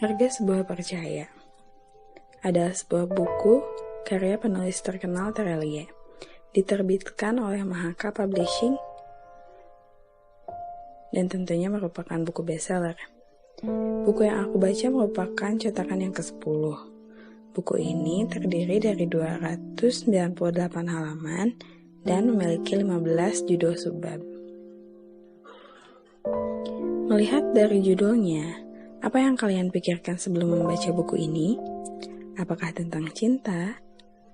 Harga sebuah percaya adalah sebuah buku karya penulis terkenal Terelie, diterbitkan oleh Mahaka Publishing, dan tentunya merupakan buku bestseller. Buku yang aku baca merupakan cetakan yang ke-10. Buku ini terdiri dari 298 halaman dan memiliki 15 judul subbab. Melihat dari judulnya, apa yang kalian pikirkan sebelum membaca buku ini? Apakah tentang cinta,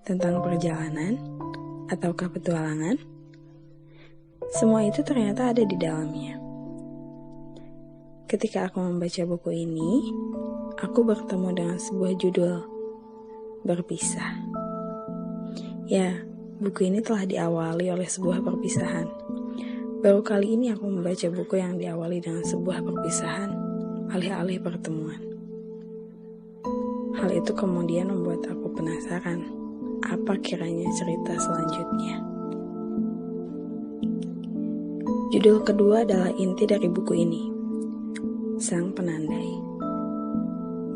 tentang perjalanan, ataukah petualangan? Semua itu ternyata ada di dalamnya. Ketika aku membaca buku ini, aku bertemu dengan sebuah judul, Berpisah. Ya, buku ini telah diawali oleh sebuah perpisahan. Baru kali ini aku membaca buku yang diawali dengan sebuah perpisahan, alih-alih pertemuan. Hal itu kemudian membuat aku penasaran, apa kiranya cerita selanjutnya. Judul kedua adalah inti dari buku ini, Sang Penandai.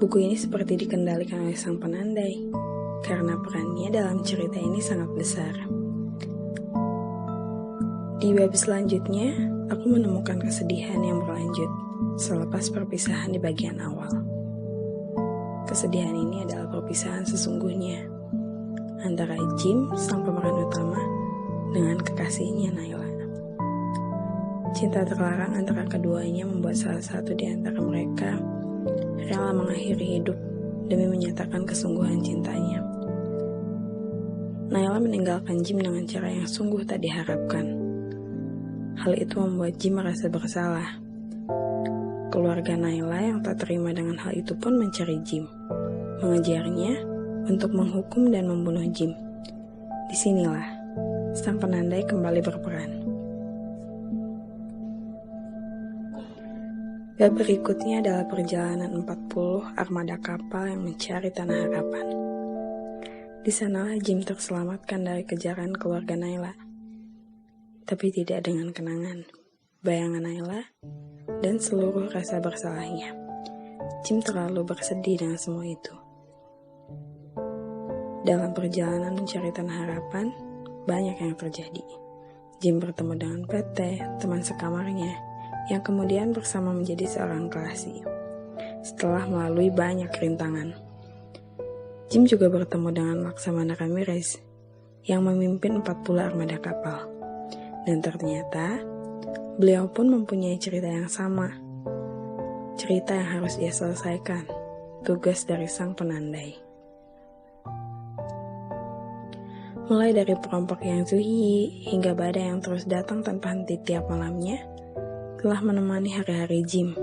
Buku ini seperti dikendalikan oleh sang penandai, karena perannya dalam cerita ini sangat besar. Di bab selanjutnya, aku menemukan kesedihan yang berlanjut selepas perpisahan di bagian awal. Kesedihan ini adalah perpisahan sesungguhnya antara Jim, sang pemeran utama, dengan kekasihnya Naila. Cinta terlarang antara keduanya membuat salah satu di antara mereka rela mengakhiri hidup demi menyatakan kesungguhan cintanya. Naila meninggalkan Jim dengan cara yang sungguh tak diharapkan. Hal itu membuat Jim merasa bersalah. Keluarga Naila yang tak terima dengan hal itu pun mencari Jim, mengejarnya untuk menghukum dan membunuh Jim. Disinilah sang penandai kembali berperan. Bab berikutnya adalah perjalanan 40 armada kapal yang mencari tanah harapan. Di sanalah Jim terselamatkan dari kejaran keluarga Naila, tapi tidak dengan kenangan, bayangan Naila, dan seluruh rasa bersalahnya. Jim terlalu bersedih dengan semua itu. Dalam perjalanan mencari tanah harapan, banyak yang terjadi. Jim bertemu dengan PT, teman sekamarnya, yang kemudian bersama menjadi seorang kelasi. Setelah melalui banyak rintangan, Jim juga bertemu dengan Laksamana Ramirez, yang memimpin 40 armada kapal. Dan ternyata, beliau pun mempunyai cerita yang sama. Cerita yang harus dia selesaikan, tugas dari sang penandai. Mulai dari perampok yang zuhi hingga badai yang terus datang tanpa henti tiap malamnya, telah menemani hari-hari Jim.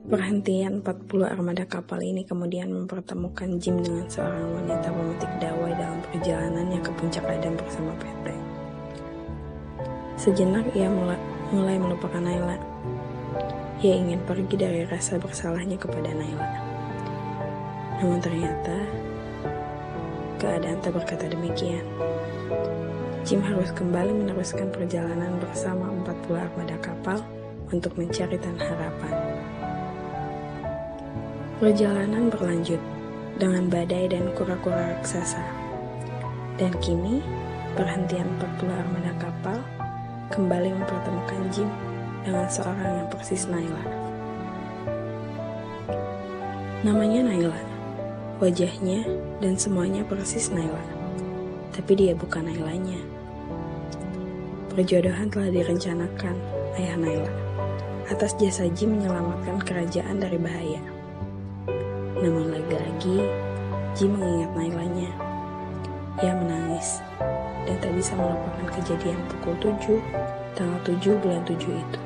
Perhentian 40 armada kapal ini kemudian mempertemukan Jim dengan seorang wanita pemetik dawai dalam perjalanannya ke puncak Adam bersama PT. Sejenak ia mulai melupakan Naila. Ia ingin pergi dari rasa bersalahnya kepada Naila. Namun ternyata, keadaan tak berkata demikian. Jim harus kembali meneruskan perjalanan bersama 40 armada kapal untuk mencari tanah harapan. Perjalanan berlanjut dengan badai dan kura-kura raksasa. Dan kini, perhentian 40 armada kapal kembali mempertemukan Jim dengan seorang yang persis Naila. Namanya Naila, wajahnya dan semuanya persis Naila, tapi dia bukan Nailanya. Perjodohan telah direncanakan ayah Naila atas jasa Jim menyelamatkan kerajaan dari bahaya. Namun lagi-lagi, Jim mengingat Nailanya. Ia menangis dan tak bisa melupakan kejadian pukul 7, tanggal 7 bulan 7 itu.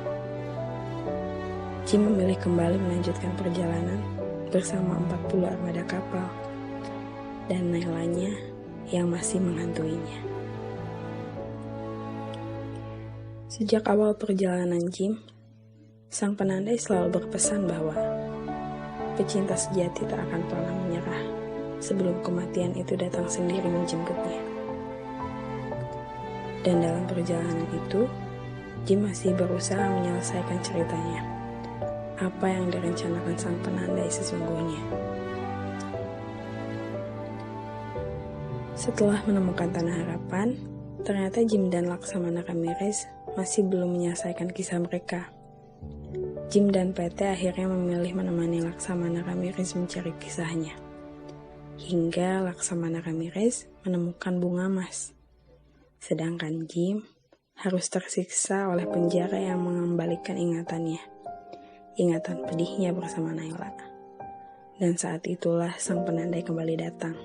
Jim memilih kembali melanjutkan perjalanan bersama 40 armada kapal dan Nailanya yang masih menghantuinya. Sejak awal perjalanan Jim, sang penandai selalu berpesan bahwa pecinta sejati tak akan pernah menyerah sebelum kematian itu datang sendiri menjemputnya. Dan dalam perjalanan itu, Jim masih berusaha menyelesaikan ceritanya. apa yang direncanakan sang penandai sesungguhnya. Setelah menemukan Tanah Harapan, ternyata Jim dan Laksamana Ramirez masih belum menyelesaikan kisah mereka. Jim dan PT akhirnya memilih menemani Laksamana Ramirez mencari kisahnya. Hingga Laksamana Ramirez menemukan bunga emas. Sedangkan Jim harus tersiksa oleh penjara yang mengembalikan ingatannya. Ingatan pedihnya bersama Naila. Dan saat itulah sang penandai kembali datang.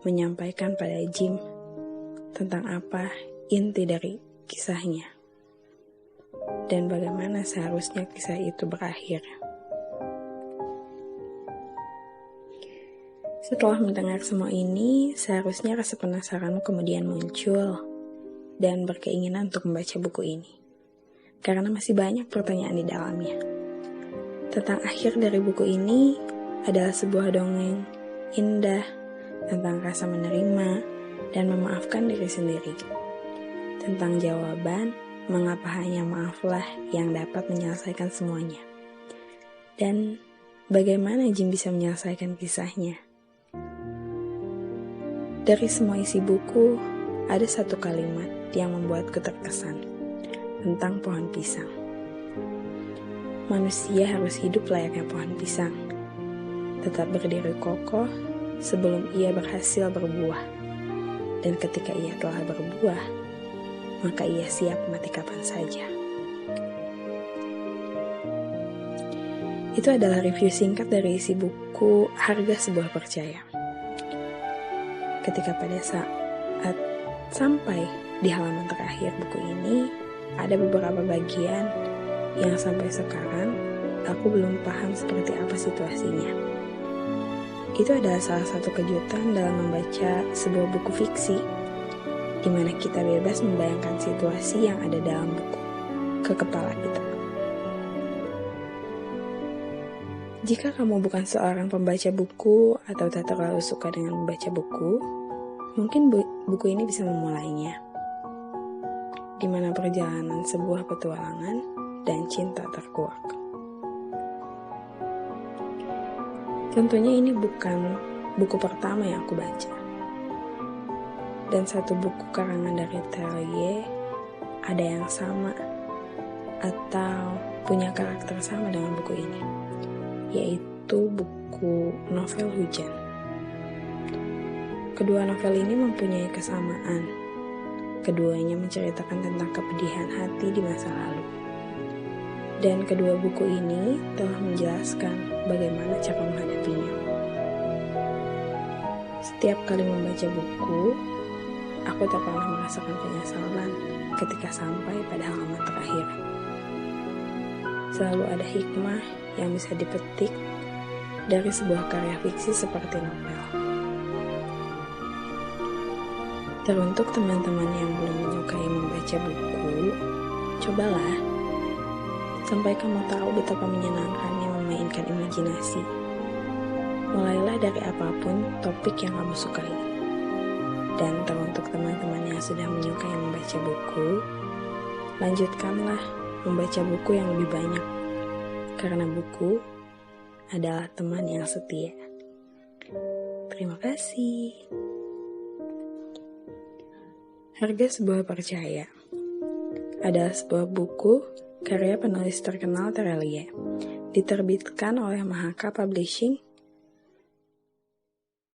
Menyampaikan pada Jim tentang apa inti dari kisahnya. Dan bagaimana seharusnya kisah itu berakhir. Setelah mendengar semua ini, seharusnya rasa penasaranmu kemudian muncul dan berkeinginan untuk membaca buku ini. Karena masih banyak pertanyaan di dalamnya. Tentang akhir dari buku ini adalah sebuah dongeng indah tentang rasa menerima dan memaafkan diri sendiri. Tentang jawaban mengapa hanya maaflah yang dapat menyelesaikan semuanya. Dan bagaimana Jim bisa menyelesaikan kisahnya. Dari semua isi buku, ada satu kalimat yang membuatku terkesan tentang pohon pisang. Manusia harus hidup layaknya pohon pisang, tetap berdiri kokoh sebelum ia berhasil berbuah. Dan ketika ia telah berbuah, maka ia siap mati kapan saja. Itu adalah review singkat dari isi buku Harga Sebuah Percaya. Ketika pada saat sampai di halaman terakhir buku ini, ada beberapa bagian yang sampai sekarang aku belum paham seperti apa situasinya. Itu adalah salah satu kejutan dalam membaca sebuah buku fiksi, di mana kita bebas membayangkan situasi yang ada dalam buku ke kepala kita. Jika kamu bukan seorang pembaca buku atau tak terlalu suka dengan membaca buku, mungkin buku ini bisa memulainya, di mana perjalanan sebuah petualangan dan cinta terkuak. Tentunya ini bukan buku pertama yang aku baca. Dan satu buku karangan dari Teilhard ada yang sama atau punya karakter sama dengan buku ini, yaitu buku novel Hujan. Kedua novel ini mempunyai kesamaan. Keduanya menceritakan tentang kepedihan hati di masa lalu. Dan kedua buku ini telah menjelaskan bagaimana cara menghadapinya. Setiap kali membaca buku, aku tak pernah merasakan penyesalan ketika sampai pada halaman terakhir. Selalu ada hikmah yang bisa dipetik dari sebuah karya fiksi seperti novel. Teruntuk teman-teman yang belum menyukai membaca buku, cobalah sampai kamu tahu betapa menyenangkannya memainkan imajinasi. Mulailah dari apapun topik yang kamu sukai. Dan teruntuk teman-teman yang sudah menyukai membaca buku, lanjutkanlah membaca buku yang lebih banyak. Karena buku adalah teman yang setia. Terima kasih. Harga Sebuah Percaya adalah sebuah buku karya penulis terkenal Teilhard, diterbitkan oleh Mahaka Publishing